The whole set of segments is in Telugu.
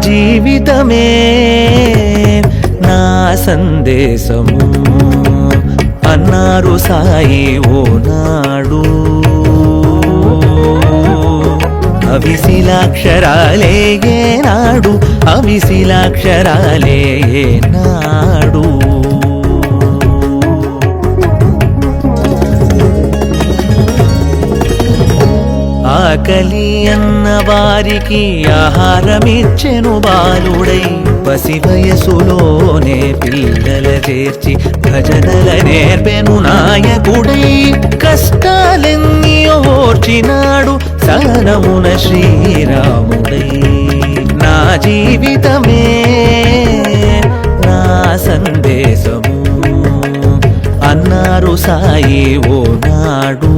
జీవితమే నా సందేశము అన్నారు సాయి ఓనాడు. అవిశిలాక్షరాలే ఏనాడు, అవిశిలాక్షరాలే ఏనాడు. ఆకలి అన్న వారికి ఆహారమిచ్చెను బాలుడై, పసి వయసులోనే పిల్లల చేర్చి భజనల నేర్పెను నాయకుడై. కష్టాలెన్ని ఓర్చినాడు సహనమున శ్రీరాముడై. నా జీవితమే నా సందేశము అన్నారు సాయి ఓనాడు.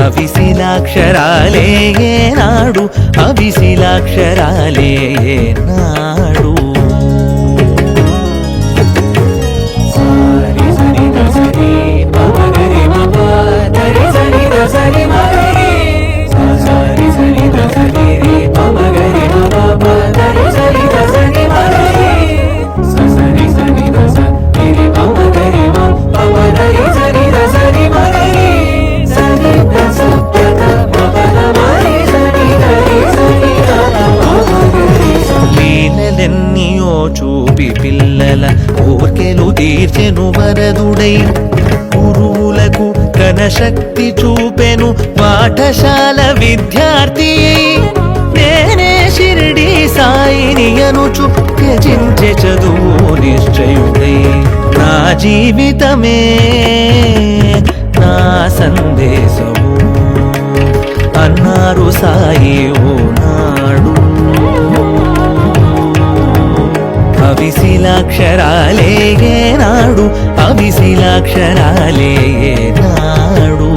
అవిశిలాక్షరాలే ఏనాడు, అవిశిలాక్షరాలే ఏనాడు. లీలలెన్నియో చూపి పిల్లల కోర్కెలు తీర్చెను వరదుడై. గురువులకు ఘనశక్తి చూపెను పాఠశాల విద్యార్థి. నేనే షిరిడి సాయిని అనుచు త్యజించె చదువు నిశ్చయుడై. నా జీవితమే నా సందేశము అన్నారు సాయి ఓనాడు. అవిశిలాక్షరాలే ఏనాడు, అవిశిలాక్షరాలే ఏనాడు.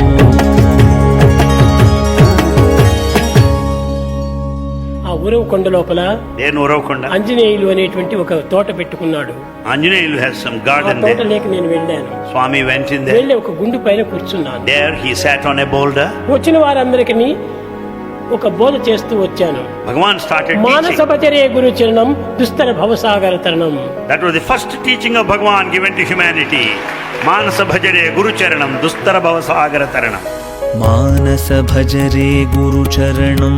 ఉరవకొండ లోపల ఆంజనేయులు అనేటువంటి ఒక తోట పెట్టుకున్నాడు. Anjaneyulu has some garden there. తోటలోకి నేను వెళ్ళాను. Swami went in there. వెళ్ళి ఒక గుండు పైన కూర్చున్నాను. There he sat on a boulder. వచ్చిన వారందరికీ ఒక బోధ చేస్తూ వచ్చాను. Bhagavan started teaching. మానస భజరే గురు చరణం దుస్తర భవసాగర తరణం. That was the first teaching of Bhagavan given to humanity. Manasa bhajare guru charanam dustara bhavasagara taranam. Manasa bhajare guru charanam,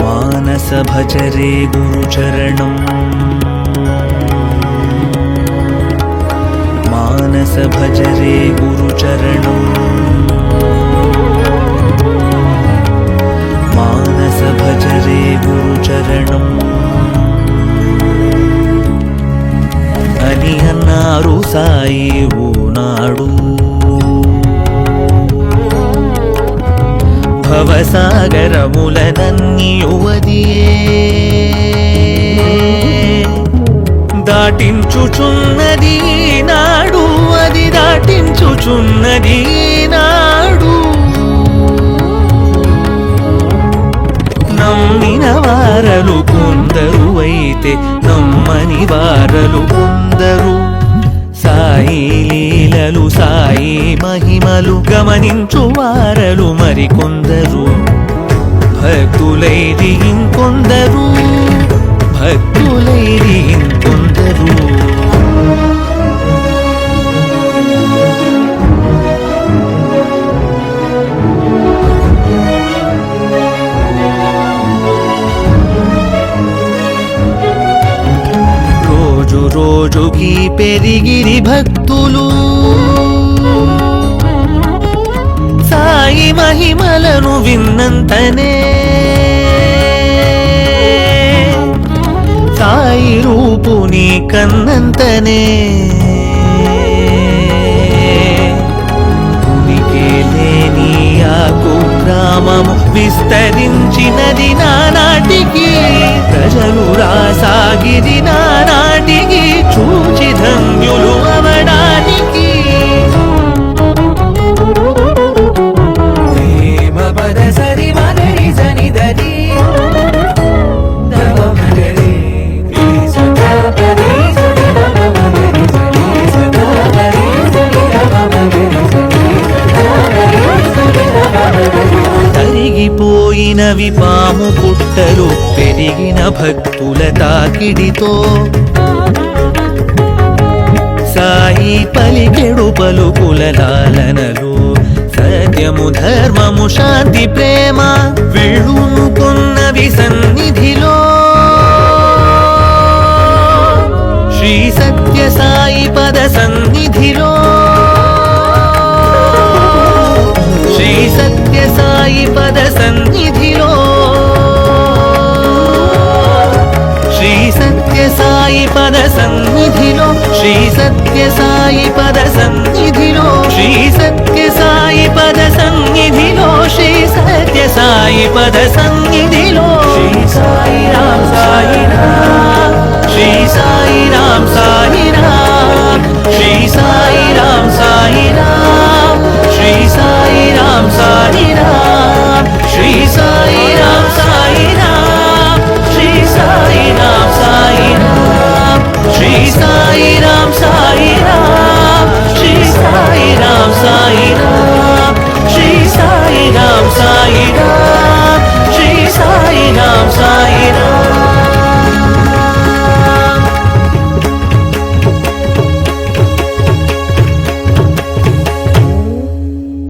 Manasa bhajare guru charanam, Manasa bhajare guru charanam, Manasa bhajare guru charanam అని అన్నారు సాయి ఓనాడు. భవసాగరములనన్ని యువదియే దాటించుచున్నది నాడు, అది దాటించుచున్నది నాడు. నమ్మిన వారలు కొందరు అయితే నమ్మని వారలు కొందరు. సాయి లీలలు సాయి మహిమలు గమనించు వారలు మరికొందరు. భక్తులైది ఇంకొందరు, భక్తులైది ఇంకొందరు. రోజు రోజుకి పెరిగిరి భక్తులు, సాయి మహిమలను విన్నంతనే, సాయి రూపుని కన్నంతనే. పెరిగినవి పాము పుట్టలు పెరిగిన భక్తుల తాకిడితో సాయి పలికెడు పలుకుల లాలనలు సత్యము ధర్మము శాంతి ప్రేమ వేళునుకున్నవి సన్నిధిలో శ్రీ సత్య సాయి పద సన్నిధిలో శ్రీ సత్య సాయి పద సన్నిధిలో శ్రీ సత్య సాయి పద సన్నిధిలో శ్రీ సత్య సాయి పద సన్నిధిలో శ్రీ సత్య సాయి పద సన్నిధిలో శ్రీ సత్య సాయి పద సన్నిధిలో శ్రీ సాయి రామ్ సాయి రామ్ శ్రీ సాయి రామ్ సాయి రామ్ శ్రీ సాయి రామ్ సాయి రామ్ శ్రీ సాయి రామ్ సాయి